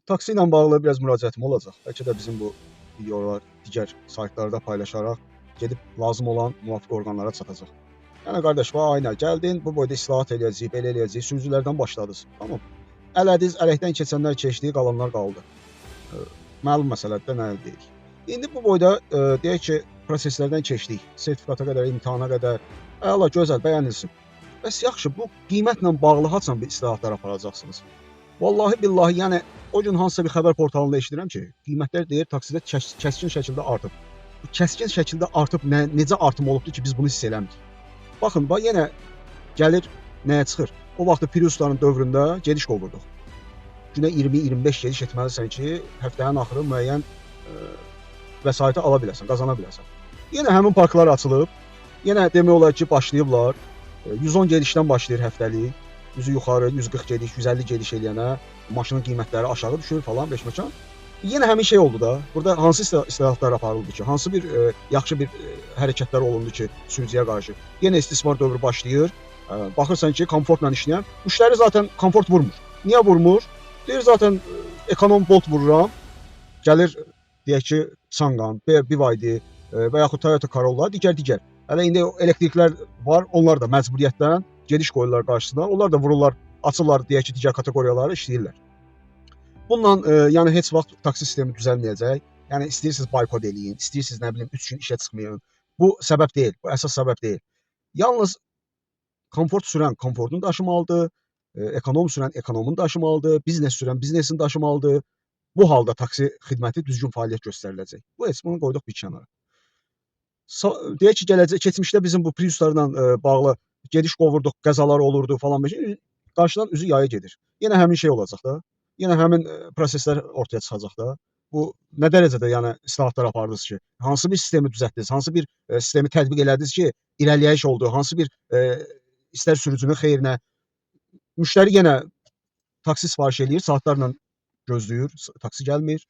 Taksi ilə bağlı biraz müraciətim olacaq. Bəlkə də bizim bu videolar digər saytlarda paylaşaraq gedib lazım olan müvafiq orqanlara çatacaq. Yəni qardaş, vay aynə gəldin, bu boyda islahat eləyəcəyik, belə eləyəcəyik, sürücülərdən başladınız. Tamam. Elədiniz, ələkdən keçənlər keçdi, qalanlar qaldı. Məlum məsələdir də, nə deyirik. İndi bu boyda deyək ki, proseslərdən keçdik. Sertifikata qədər, imtahana qədər. Əla, gözəl, bəyənilsin. Bəs yaxşı, bu qiymətlə bağlı haçan bir islahatlar aparacaqsınız? Vallahi billahi, yəni o gün hansısa bir xəbər portalında eşidirəm ki, qiymətlər deyir taksidə kəskin şəkildə artıb. Bu kəskin şəkildə artıb necə artım olubdu ki, biz bunu hiss eləmirik. Baxın, yenə gəlir nəyə çıxır? O vaxtda Priusların dövründə gediş qovurduq. Günə 20-25 gediş etməlisən ki, həftənin axırı müəyyən vəsaiti ala biləsən, qazana biləsən. Yenə həmin parklar açılıb, yenə demək olar ki, başlayıblar. 110 gedişdən başlayır həftəlik. Yüzü yuxarı, 140 gediş, 150 gediş eləyənə maşının qiymətləri aşağı düşür falan, beşməkan. Yenə həmin şey oldu da. Burada hansı islahatlar aparıldı ki, hansı bir yaxşı bir hərəkətlər olundu ki, sürücüyə qarşı. Yenə istismar dövrü başlayır. Baxırsan ki, komfortla işləyən. Müştəri zaten komfort vurmur. Niyə vurmur? Deyir zaten ekonom Bolt vururam. Gəlir, deyək ki, Çanqan, BYD və yaxud Toyota Corolla, digər. Hələ indi elektriklər var, onlar da məcburiyyətdən gediş qoyurlar qarşısına. Onlar da vururlar, açırlar deyək ki, digər kateqoriyaları işləyirlər. Bununla yəni heç vaxt taksi sistemi düzəlməyəcək. Yəni istəyirsiniz boykot eləyin, istəyirsiniz nə bilim 3 gün işə çıxmayın. Bu səbəb deyil, bu əsas səbəb deyil. Yalnız komfort sürən komfortunu daşımalıdır, ekonom sürən ekonomunu daşımalıdır, biznes sürən biznesini daşımalıdır. Bu halda taksi xidməti düzgün fəaliyyət göstəriləcək. Bu heç bunu qoyduq bir kənara. Deyək ki, keçmişdə bizim bu Priuslarla bağlı gediş qovurduq, qəzalar olurdu falan. Qarşıdan üzü yaya gedir. Yenə həmin şey olacaq da. Yenə həmin proseslər ortaya çıxacaq da. Bu nə dərəcədə yəni islahatlar apardınız ki, hansı bir sistemi düzəltdiniz, hansı bir sistemi tətbiq elədiniz ki, irəliləyiş oldu, hansı bir istər sürücünün xeyrinə. Müştəri yenə taksi sifariş eləyir, saatlarla gözləyir, taksi gəlmir.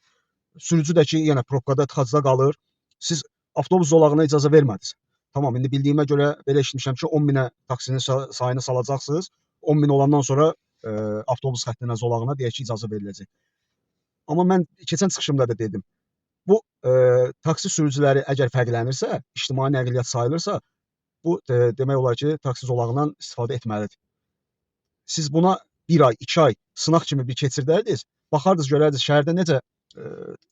Sürücü də ki, yenə probkada, tıxacda qalır. Siz avtobus zolağına icazə vermədiniz. Tamam, indi bildiyimə görə belə eşitmişəm ki, 10.000-ə taksinin sayını salacaqsınız. 10.000 olandan sonra avtobus xəttinə, zolağına deyək ki, icazə veriləcək. Amma mən keçən çıxışımda da dedim, bu taksi sürücüləri əgər fərqlənirsə, ictimai nəqliyyat sayılırsa, bu demək olar ki, taksi zolağından istifadə etməlidir. Siz buna 1 ay, 2 ay sınaq kimi bir keçirdərdiniz, baxardınız, görərdiniz şəhərdə necə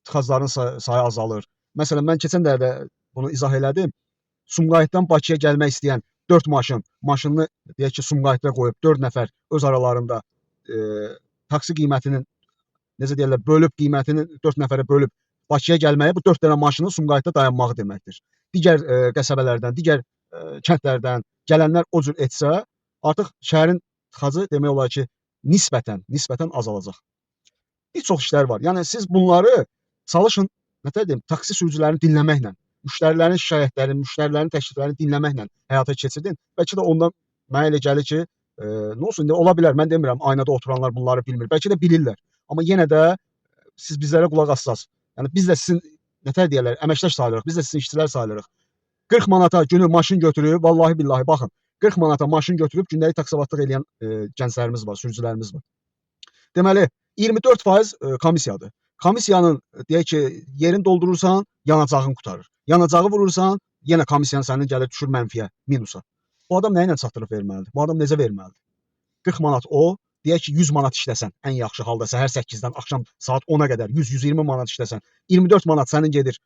tıxacların sayı azalır. Məsələn, mən keçən dəfə bunu izah elədim. Sumqayıtdan Bakıya gəlmək istəyən 4 maşınını deyək ki, Sumqayıtda qoyub 4 nəfər öz aralarında taksi qiymətinin, necə deyirlər, bölüb qiymətini 4 nəfərə bölüb Bakıya gəlməyi bu 4 dənə maşının Sumqayıtda dayanmağı deməkdir. Digər qəsəbələrdən, digər kəndlərdən gələnlər o cür etsə, artıq şəhərin tıxacı demək olar ki, nisbətən azalacaq. Bir çox işlər var. Yəni siz bunları çalışın, nə deyim, taksi sürücülərini dinləməklə, müştərilərin şikayətlərini, müştərilərin təkliflərini dinləməklə həyata keçirdin. Bəlkə də ondan mənə elə gəlir ki, nə olsun, indi ola bilər, mən demirəm, aynada oturanlar bunları bilmir. Bəlkə də bilirlər. Amma yenə də siz bizlərə qulaq assaz. Yəni biz də sizin, nətər deyirlər, əməkdaş sayılırıq, biz də sizin işçilər sayılırıq. 40 manata günü maşın götürüb, vallahi billahi, baxın, 40 manata maşın götürüb gündəlik taksivatlıq eləyən gənclərimiz var, sürücülərimiz var. Deməli, 24% komissiyadır. Komissiyanın, deyək ki, yerini doldurursan, yanacağın qurtarır. Yanacağı vurursan, yenə komissiyanın sənin gəlir düşür mənfiyə, minusa. Bu adam nə ilə çatdırıb verməlidir? Bu adam necə verməlidir? 40 manat o, deyək ki, 100 manat işləsən, ən yaxşı halda səhər 8-dən axşam saat 10-a qədər 100-120 manat işləsən, 24 manat sənin gedir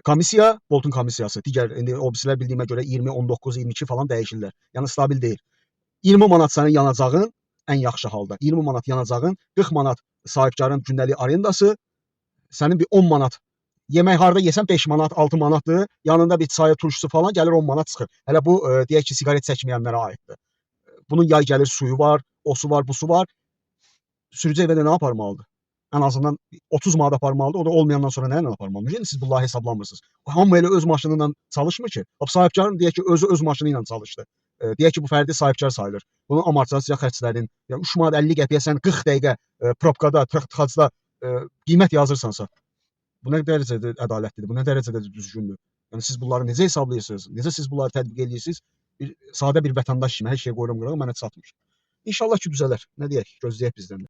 komissiya, Boltun komissiyası, digər, indi o birisilər bildiyimə görə 20, 19, 22 falan dəyişirlər. Yəni stabil deyil. 20 manat sənin yanacağın, ən yaxşı halda 20 manat yanacağın, 40 manat sahibkarın gündəlik arendası, sənin bir 10 manat yemək harda yesən 5 manat, 6 manatdır, yanında bir çayı, turşusu falan gəlir 10 manat çıxır. Hələ bu deyək ki, siqaret çəkməyənlərə aiddir. Bunun yay gəlir suyu var, o su var, bu su var. Sürücü evə də nə aparmalıdır? Ən azından 30 manat aparmalıdır, o da olmayandan sonra nə ilə aparmalıdır? Yəni siz bunları hesablamırsınız. Hamı elə öz maşını ilə çalışmır ki. Sahibkarın deyək ki, özü öz maşını ilə çalışdı. Deyək ki, bu fərdi sahibkar sayılır. Bunun amortizasiya xərclərin, yəni 3 manat 50 qəpiyə sən 40 dəqiqə probkada, tıxacda qiymət yazırsansa, bu nə dərəcədə ədalətlidir, bu nə dərəcədə düzgündür? Yəni siz bunları necə hesablayırsınız? Necə siz bunları tətbiq edirsiniz? Sadə bir vətəndaş kimi hər şey qoyuram qırağa mənə çatmır. İnşallah ki, düzələr. Nə deyək, gözləyək bizdən də.